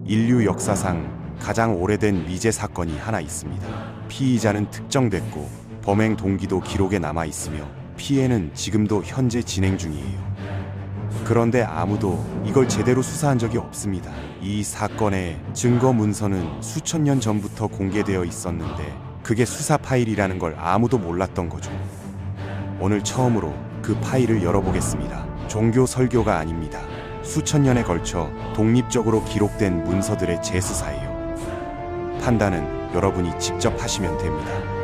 인류 역사상 가장 오래된 미제 사건이 하나 있습니다. 피의자는 특정됐고 범행 동기도 기록에 남아 있으며 피해는 지금도 현재 진행 중이에요. 그런데 아무도 이걸 제대로 수사한 적이 없습니다. 이 사건의 증거 문서는 수천 년 전부터 공개되어 있었는데 그게 수사 파일이라는 걸 아무도 몰랐던 거죠. 오늘 처음으로 그 파일을 열어보겠습니다. 종교 설교가 아닙니다. 수천 년에 걸쳐 독립적으로 기록된 문서들의 재수사예요. 판단은 여러분이 직접 하시면 됩니다.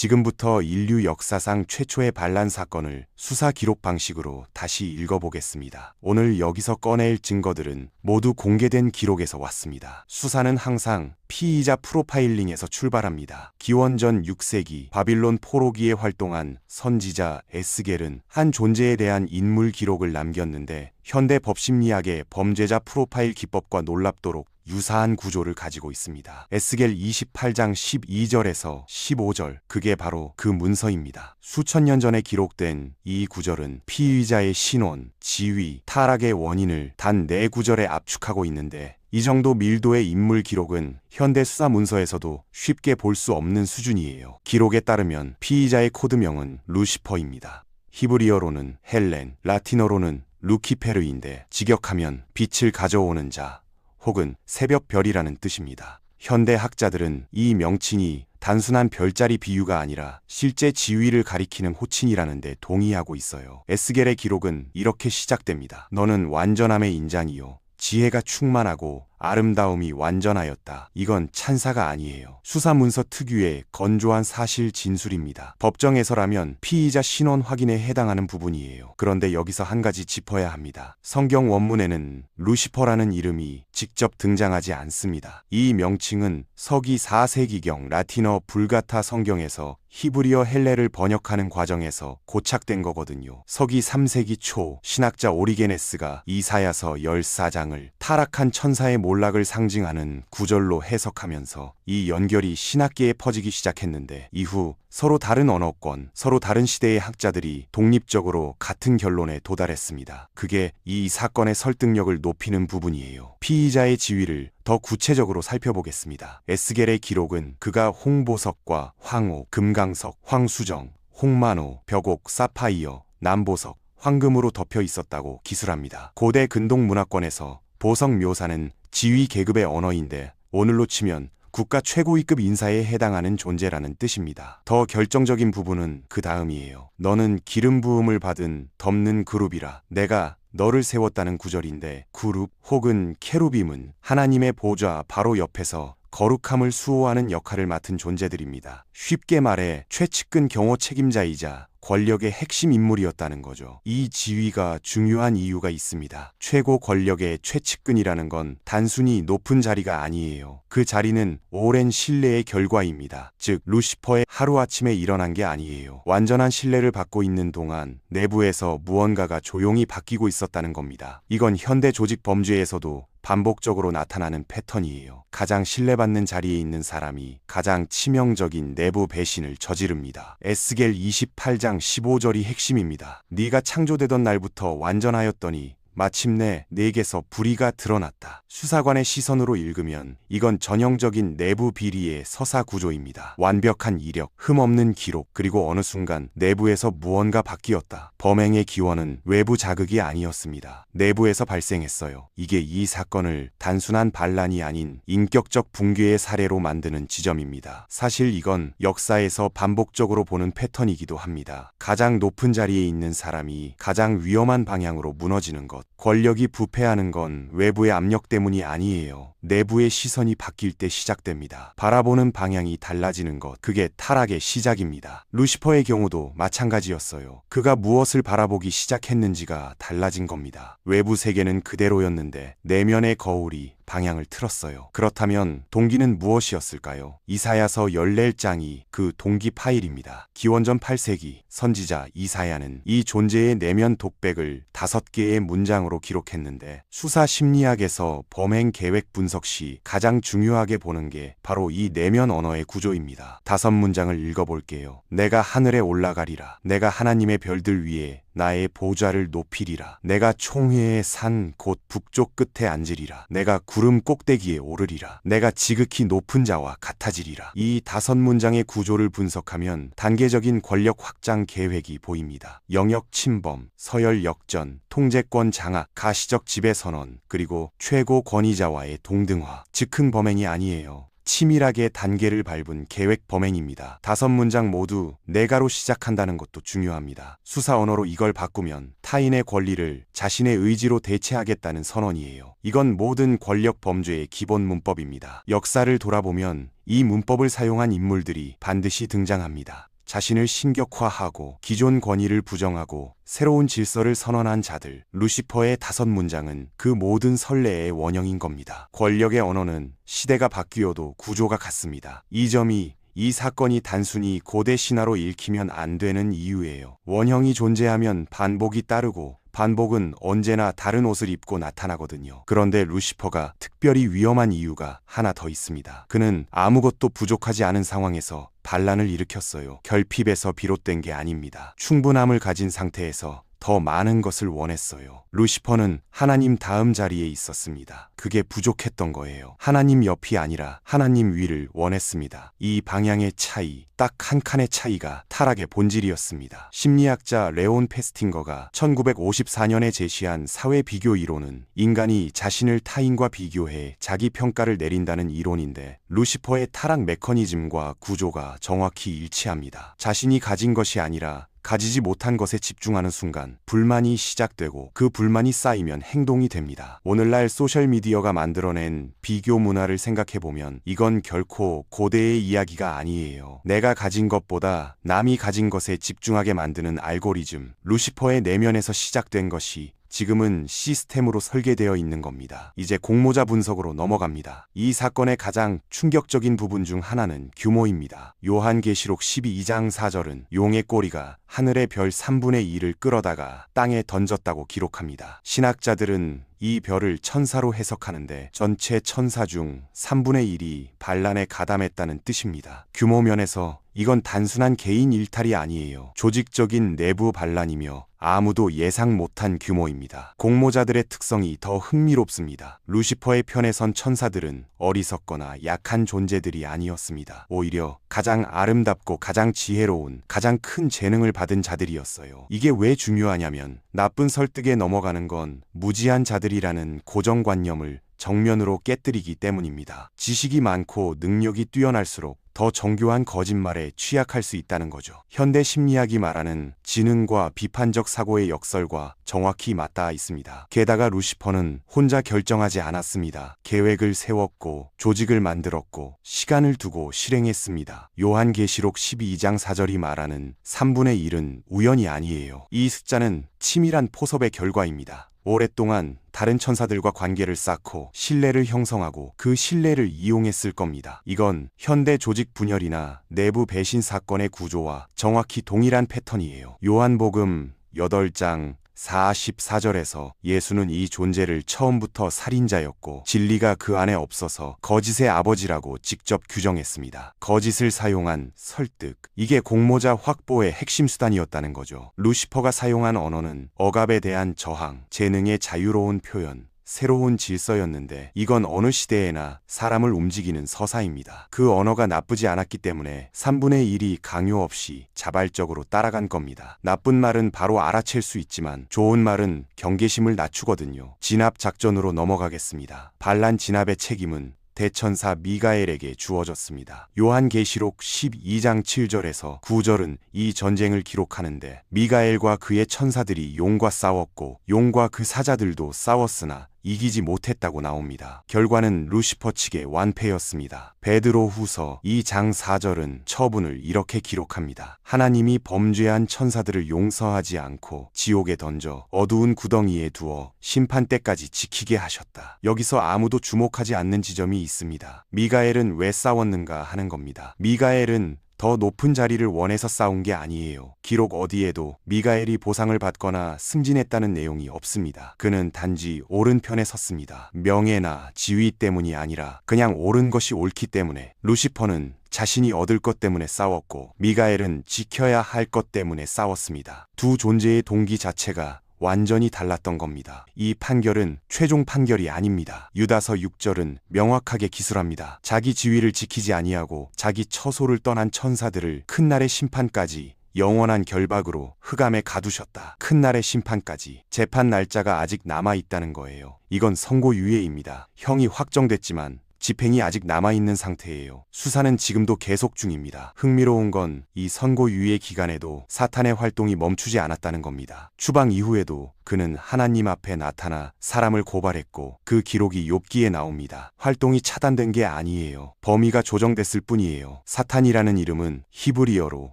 지금부터 인류 역사상 최초의 반란 사건을 수사 기록 방식으로 다시 읽어보겠습니다. 오늘 여기서 꺼낼 증거들은 모두 공개된 기록에서 왔습니다. 수사는 항상 피의자 프로파일링에서 출발합니다. 기원전 6세기 바빌론 포로기에 활동한 선지자 에스겔은 한 존재에 대한 인물 기록을 남겼는데 현대 법심리학의 범죄자 프로파일 기법과 놀랍도록 유사한 구조를 가지고 있습니다. 에스겔 28장 12절에서 15절, 그게 바로 그 문서입니다. 수천 년 전에 기록된 이 구절은 피의자의 신원, 지위, 타락의 원인을 단 4구절에 압축하고 있는데 이 정도 밀도의 인물 기록은 현대 수사 문서에서도 쉽게 볼 수 없는 수준이에요. 기록에 따르면 피의자의 코드명은 루시퍼입니다. 히브리어로는 헬렌, 라틴어로는 루키페르인데 직역하면 빛을 가져오는 자 혹은 새벽별이라는 뜻입니다. 현대 학자들은 이 명칭이 단순한 별자리 비유가 아니라 실제 지위를 가리키는 호칭이라는 데 동의하고 있어요. 에스겔의 기록은 이렇게 시작됩니다. 너는 완전함의 인장이요, 지혜가 충만하고 아름다움이 완전하였다. 이건 찬사가 아니에요. 수사문서 특유의 건조한 사실 진술입니다. 법정에서라면 피의자 신원 확인에 해당하는 부분이에요. 그런데 여기서 한 가지 짚어야 합니다. 성경 원문에는 루시퍼라는 이름이 직접 등장하지 않습니다. 이 명칭은 서기 4세기경 라틴어 불가타 성경에서 히브리어 헬레를 번역하는 과정에서 고착된 거거든요. 서기 3세기 초 신학자 오리게네스가 이사야서 14장을 타락한 천사의 몰락을 상징하는 구절로 해석하면서 이 연결이 신학계에 퍼지기 시작했는데 이후 서로 다른 언어권, 서로 다른 시대의 학자들이 독립적으로 같은 결론에 도달했습니다. 그게 이 사건의 설득력을 높이는 부분이에요. 피의자의 지위를 더 구체적으로 살펴보겠습니다. 에스겔의 기록은 그가 홍보석과 황호, 금강석, 황수정, 홍만호, 벽옥, 사파이어, 남보석, 황금으로 덮여 있었다고 기술합니다. 고대 근동 문화권에서 보석 묘사는 지위 계급의 언어인데 오늘로 치면 국가 최고위급 인사에 해당하는 존재라는 뜻입니다. 더 결정적인 부분은 그 다음이에요. 너는 기름 부음을 받은 덮는 그룹이라 내가 너를 세웠다는 구절인데 그룹 혹은 케루빔은 하나님의 보좌 바로 옆에서 거룩함을 수호하는 역할을 맡은 존재들입니다. 쉽게 말해 최측근 경호 책임자이자 권력의 핵심 인물이었다는 거죠. 이 지위가 중요한 이유가 있습니다. 최고 권력의 최측근이라는 건 단순히 높은 자리가 아니에요. 그 자리는 오랜 신뢰의 결과입니다. 즉 루시퍼의 하루아침에 일어난 게 아니에요. 완전한 신뢰를 받고 있는 동안 내부에서 무언가가 조용히 바뀌고 있었다는 겁니다. 이건 현대 조직 범죄에서도 반복적으로 나타나는 패턴이에요. 가장 신뢰받는 자리에 있는 사람이 가장 치명적인 내부 배신을 저지릅니다. 에스겔 28장 15절이 핵심입니다. 네가 창조되던 날부터 완전하였더니 마침내 내게서 불의가 드러났다. 수사관의 시선으로 읽으면 이건 전형적인 내부 비리의 서사 구조입니다. 완벽한 이력, 흠없는 기록, 그리고 어느 순간 내부에서 무언가 바뀌었다. 범행의 기원은 외부 자극이 아니었습니다. 내부에서 발생했어요. 이게 이 사건을 단순한 반란이 아닌 인격적 붕괴의 사례로 만드는 지점입니다. 사실 이건 역사에서 반복적으로 보는 패턴이기도 합니다. 가장 높은 자리에 있는 사람이 가장 위험한 방향으로 무너지는 것. 권력이 부패하는 건 외부의 압력 때문이 아니에요. 내부의 시선이 바뀔 때 시작됩니다. 바라보는 방향이 달라지는 것. 그게 타락의 시작입니다. 루시퍼의 경우도 마찬가지였어요. 그가 무엇을 바라보기 시작했는지가 달라진 겁니다. 외부 세계는 그대로였는데 내면의 거울이 방향을 틀었어요. 그렇다면 동기는 무엇이었을까요? 이사야서 14장이 그 동기 파일입니다. 기원전 8세기 선지자 이사야는 이 존재의 내면 독백을 5개의 문장으로 기록했는데 수사 심리학에서 범행 계획 분석 시 가장 중요하게 보는 게 바로 이 내면 언어의 구조입니다. 5문장을 읽어볼게요. 내가 하늘에 올라가리라. 내가 하나님의 별들 위에 나의 보좌를 높이리라. 내가 총회의 산 곧 북쪽 끝에 앉으리라. 내가 구름 꼭대기에 오르리라. 내가 지극히 높은 자와 같아지리라. 이 5문장의 구조를 분석하면 단계적인 권력 확장 계획이 보입니다. 영역 침범, 서열 역전, 통제권 장악, 가시적 지배 선언, 그리고 최고 권위자와의 동등화. 즉흥 범행이 아니에요. 치밀하게 단계를 밟은 계획 범행입니다. 5문장 모두 내가로 시작한다는 것도 중요합니다. 수사 언어로 이걸 바꾸면 타인의 권리를 자신의 의지로 대체하겠다는 선언이에요. 이건 모든 권력 범죄의 기본 문법입니다. 역사를 돌아보면 이 문법을 사용한 인물들이 반드시 등장합니다. 자신을 신격화하고 기존 권위를 부정하고 새로운 질서를 선언한 자들. 루시퍼의 5문장은 그 모든 선례의 원형인 겁니다. 권력의 언어는 시대가 바뀌어도 구조가 같습니다. 이 점이 이 사건이 단순히 고대 신화로 읽히면 안 되는 이유예요. 원형이 존재하면 반복이 따르고 반복은 언제나 다른 옷을 입고 나타나거든요. 그런데 루시퍼가 특별히 위험한 이유가 하나 더 있습니다. 그는 아무것도 부족하지 않은 상황에서 반란을 일으켰어요. 결핍에서 비롯된 게 아닙니다. 충분함을 가진 상태에서 더 많은 것을 원했어요. 루시퍼는 하나님 다음 자리에 있었습니다. 그게 부족했던 거예요. 하나님 옆이 아니라 하나님 위를 원했습니다. 이 방향의 차이, 딱 한 칸의 차이가 타락의 본질이었습니다. 심리학자 레온 페스팅거가 1954년에 제시한 사회 비교 이론은 인간이 자신을 타인과 비교해 자기 평가를 내린다는 이론인데, 루시퍼의 타락 메커니즘과 구조가 정확히 일치합니다. 자신이 가진 것이 아니라 가지지 못한 것에 집중하는 순간 불만이 시작되고 그 불만이 쌓이면 행동이 됩니다. 오늘날 소셜미디어가 만들어낸 비교 문화를 생각해보면 이건 결코 고대의 이야기가 아니에요. 내가 가진 것보다 남이 가진 것에 집중하게 만드는 알고리즘, 루시퍼의 내면에서 시작된 것이 지금은 시스템으로 설계되어 있는 겁니다. 이제 공모자 분석으로 넘어갑니다. 이 사건의 가장 충격적인 부분 중 하나는 규모입니다. 요한계시록 12장 4절은 용의 꼬리가 하늘의 별 3분의 2를 끌어다가 땅에 던졌다고 기록합니다. 신학자들은 이 별을 천사로 해석하는데 전체 천사 중 3분의 1이 반란에 가담했다는 뜻입니다. 규모 면에서 이건 단순한 개인 일탈이 아니에요. 조직적인 내부 반란이며 아무도 예상 못한 규모입니다. 공모자들의 특성이 더 흥미롭습니다. 루시퍼의 편에 선 천사들은 어리석거나 약한 존재들이 아니었습니다. 오히려 가장 아름답고 가장 지혜로운, 가장 큰 재능을 받은 자들이었어요. 이게 왜 중요하냐면 나쁜 설득에 넘어가는 건 무지한 자들이라는 고정관념을 정면으로 깨뜨리기 때문입니다. 지식이 많고 능력이 뛰어날수록 더 정교한 거짓말에 취약할 수 있다는 거죠. 현대 심리학이 말하는 지능과 비판적 사고의 역설과 정확히 맞닿아 있습니다. 게다가 루시퍼는 혼자 결정하지 않았습니다. 계획을 세웠고 조직을 만들었고 시간을 두고 실행했습니다. 요한계시록 12장 4절이 말하는 3분의 1은 우연이 아니에요. 이 숫자는 치밀한 포섭의 결과입니다. 오랫동안 다른 천사들과 관계를 쌓고 신뢰를 형성하고 그 신뢰를 이용했을 겁니다. 이건 현대 조직 분열이나 내부 배신 사건의 구조와 정확히 동일한 패턴이에요. 요한복음 8장 44절에서 예수는 이 존재를 처음부터 살인자였고 진리가 그 안에 없어서 거짓의 아버지라고 직접 규정했습니다. 거짓을 사용한 설득, 이게 공모자 확보의 핵심 수단이었다는 거죠. 루시퍼가 사용한 언어는 억압에 대한 저항, 재능의 자유로운 표현, 새로운 질서였는데 이건 어느 시대에나 사람을 움직이는 서사입니다. 그 언어가 나쁘지 않았기 때문에 3분의 1이 강요 없이 자발적으로 따라간 겁니다. 나쁜 말은 바로 알아챌 수 있지만 좋은 말은 경계심을 낮추거든요. 진압 작전으로 넘어가겠습니다. 반란 진압의 책임은 대천사 미가엘에게 주어졌습니다. 요한계시록 12장 7절에서 9절은 이 전쟁을 기록하는데 미가엘과 그의 천사들이 용과 싸웠고 용과 그 사자들도 싸웠으나 이기지 못했다고 나옵니다. 결과는 루시퍼 측의 완패였습니다. 베드로 후서 2장 4절은 처분을 이렇게 기록합니다. 하나님이 범죄한 천사들을 용서하지 않고 지옥에 던져 어두운 구덩이에 두어 심판 때까지 지키게 하셨다. 여기서 아무도 주목하지 않는 지점이 있습니다. 미가엘은 왜 싸웠는가 하는 겁니다. 미가엘은 더 높은 자리를 원해서 싸운 게 아니에요. 기록 어디에도 미가엘이 보상을 받거나 승진했다는 내용이 없습니다. 그는 단지 옳은 편에 섰습니다. 명예나 지위 때문이 아니라 그냥 옳은 것이 옳기 때문에. 루시퍼는 자신이 얻을 것 때문에 싸웠고 미가엘은 지켜야 할 것 때문에 싸웠습니다. 두 존재의 동기 자체가 완전히 달랐던 겁니다. 이 판결은 최종 판결이 아닙니다. 유다서 6절은 명확하게 기술합니다. 자기 지위를 지키지 아니하고 자기 처소를 떠난 천사들을 큰 날의 심판까지 영원한 결박으로 흑암에 가두셨다. 큰 날의 심판까지. 재판 날짜가 아직 남아있다는 거예요. 이건 선고유예입니다. 형이 확정됐지만 집행이 아직 남아있는 상태예요. 수사는 지금도 계속 중입니다. 흥미로운 건 이 선고유예 기간에도 사탄의 활동이 멈추지 않았다는 겁니다. 추방 이후에도 그는 하나님 앞에 나타나 사람을 고발했고 그 기록이 욥기에 나옵니다. 활동이 차단된 게 아니에요. 범위가 조정됐을 뿐이에요. 사탄이라는 이름은 히브리어로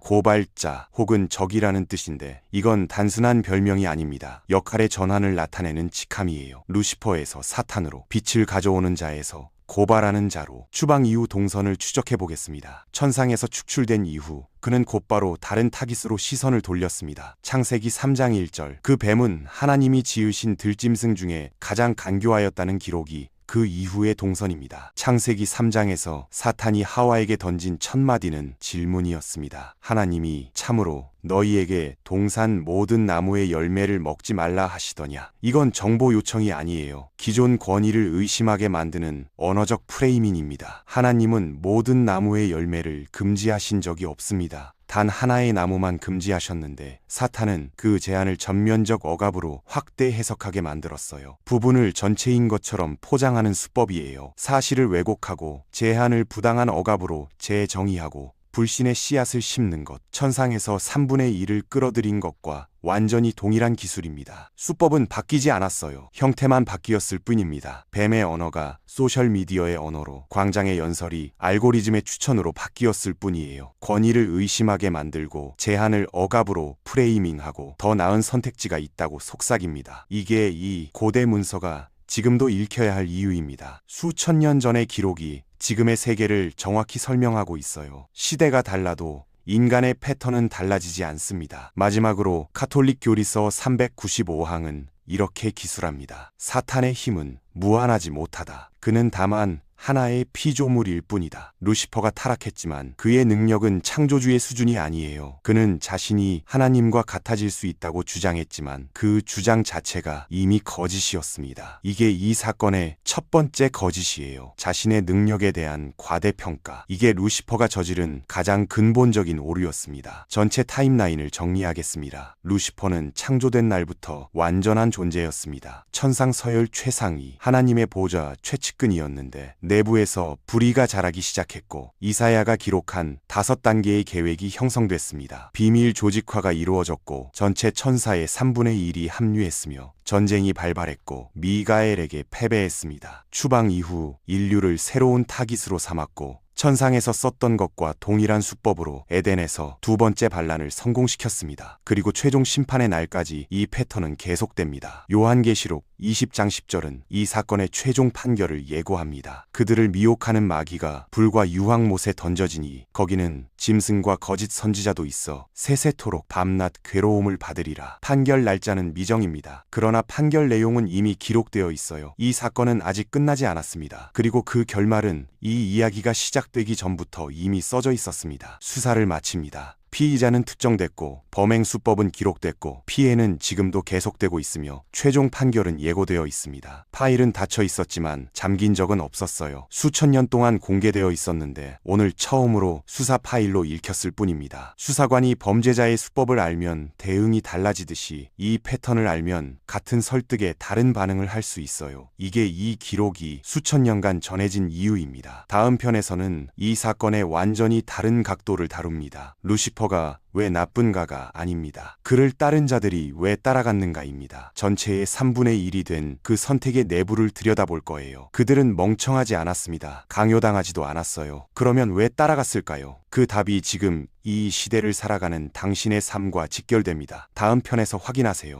고발자 혹은 적이라는 뜻인데 이건 단순한 별명이 아닙니다. 역할의 전환을 나타내는 직함이에요. 루시퍼에서 사탄으로, 빛을 가져오는 자에서 고발하는 자로. 추방 이후 동선을 추적해 보겠습니다. 천상에서 축출된 이후 그는 곧바로 다른 타깃으로 시선을 돌렸습니다. 창세기 3장 1절. 그 뱀은 하나님이 지으신 들짐승 중에 가장 간교하였다는 기록이 그 이후의 동선입니다. 창세기 3장에서 사탄이 하와에게 던진 첫 마디는 질문이었습니다. 하나님이 참으로 너희에게 동산 모든 나무의 열매를 먹지 말라 하시더냐. 이건 정보 요청이 아니에요. 기존 권위를 의심하게 만드는 언어적 프레이밍입니다. 하나님은 모든 나무의 열매를 금지하신 적이 없습니다. 단 하나의 나무만 금지하셨는데 사탄은 그 제안을 전면적 억압으로 확대 해석하게 만들었어요. 부분을 전체인 것처럼 포장하는 수법이에요. 사실을 왜곡하고 제한을 부당한 억압으로 재정의하고 불신의 씨앗을 심는 것. 천상에서 3분의 1을 끌어들인 것과 완전히 동일한 기술입니다. 수법은 바뀌지 않았어요. 형태만 바뀌었을 뿐입니다. 뱀의 언어가 소셜미디어의 언어로, 광장의 연설이 알고리즘의 추천으로 바뀌었을 뿐이에요. 권위를 의심하게 만들고 제한을 억압으로 프레이밍하고 더 나은 선택지가 있다고 속삭입니다. 이게 이 고대 문서가 지금도 읽혀야 할 이유입니다. 수천 년 전의 기록이 지금의 세계를 정확히 설명하고 있어요. 시대가 달라도 인간의 패턴은 달라지지 않습니다. 마지막으로 가톨릭 교리서 395항은 이렇게 기술합니다. 사탄의 힘은 무한하지 못하다. 그는 다만 하나의 피조물일 뿐이다. 루시퍼가 타락했지만 그의 능력은 창조주의 수준이 아니에요. 그는 자신이 하나님과 같아질 수 있다고 주장했지만 그 주장 자체가 이미 거짓이었습니다. 이게 이 사건의 첫 번째 거짓이에요. 자신의 능력에 대한 과대평가. 이게 루시퍼가 저지른 가장 근본적인 오류였습니다. 전체 타임라인을 정리하겠습니다. 루시퍼는 창조된 날부터 완전한 존재였습니다. 천상 서열 최상위, 하나님의 보좌 최측근이었는데 내부에서 불의가 자라기 시작했고 이사야가 기록한 5단계의 계획이 형성됐습니다. 비밀 조직화가 이루어졌고 전체 천사의 3분의 1이 합류했으며 전쟁이 발발했고 미가엘에게 패배했습니다. 추방 이후 인류를 새로운 타깃으로 삼았고 천상에서 썼던 것과 동일한 수법으로 에덴에서 두 번째 반란을 성공시켰습니다. 그리고 최종 심판의 날까지 이 패턴은 계속됩니다. 요한계시록 20장 10절은 이 사건의 최종 판결을 예고합니다. 그들을 미혹하는 마귀가 불과 유황못에 던져지니 거기는 짐승과 거짓 선지자도 있어 세세토록 밤낮 괴로움을 받으리라. 판결 날짜는 미정입니다. 그러나 판결 내용은 이미 기록되어 있어요. 이 사건은 아직 끝나지 않았습니다. 그리고 그 결말은 이 이야기가 시작되기 전부터 이미 써져 있었습니다. 수사를 마칩니다. 피의자는 특정됐고 범행 수법은 기록됐고 피해는 지금도 계속되고 있으며 최종 판결은 예고되어 있습니다. 파일은 닫혀 있었지만 잠긴 적은 없었어요. 수천 년 동안 공개되어 있었는데 오늘 처음으로 수사 파일로 읽혔을 뿐입니다. 수사관이 범죄자의 수법을 알면 대응이 달라지듯이 이 패턴을 알면 같은 설득에 다른 반응을 할 수 있어요. 이게 이 기록이 수천 년간 전해진 이유입니다. 다음 편에서는 이 사건의 완전히 다른 각도를 다룹니다. 루시퍼가 왜 나쁜가가 아닙니다. 그를 따른 자들이 왜 따라갔는가입니다. 전체의 3분의 1이 된 그 선택의 내부를 들여다볼 거예요. 그들은 멍청하지 않았습니다. 강요당하지도 않았어요. 그러면 왜 따라갔을까요? 그 답이 지금 이 시대를 살아가는 당신의 삶과 직결됩니다. 다음 편에서 확인하세요.